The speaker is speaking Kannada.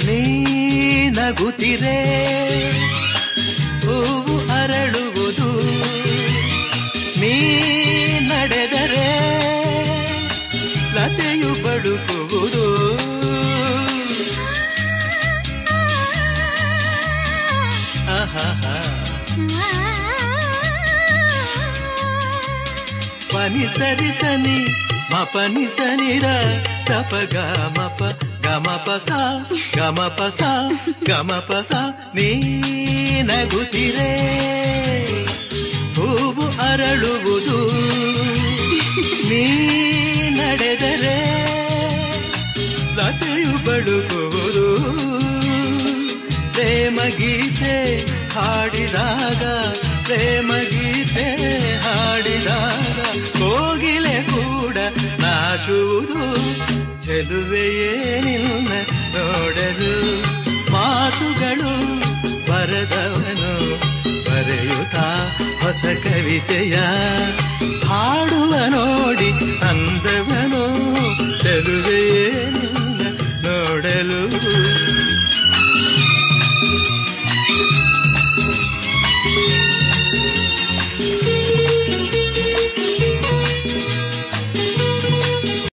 ನೀ ನಗುತ್ತಿರೆ ಹೂವು ಅರಳುವುದು, ನೀ ನಡೆದರೆ ಲತೆಯು ಬಡುಕುವುದು. ಪನಿ ಸರಿ ಸನಿ ಮಪನಿ ಸನಿರ ತಪ ಗಮಪ ಗಮಪ ಸ ಗಮಪ ಸ ಗಮಪ ಸ. ನೀ ನಗುತ್ತಿರೆ ಹೂವು ಅರಳುವುದು, ನೀ ನಡೆದರೆ ಲತೆಯು ಬಡುಕುವುದು. ಪ್ರೇಮ ಗೀತೆ ಹಾಡಿದಾಗ, ಪ್ರೇಮ ಗೀತೆ ಹಾಡಿದಾಗ ಕೋಗಿಲೆ ಕೂಡ ನಾಚುವುದು. ಚೆಲುವೆಯೇ ನಿನ್ನ ನೋಡಲು ಮಾತುಗಳು ಬರೆದವನು ಬರೆಯುತ್ತಾ ಹೊಸ ಕವಿತೆಯ ಹಾಡುವ ನೋಡಿ ಅಂದವನು. ಚೆಲುವೆಯೇ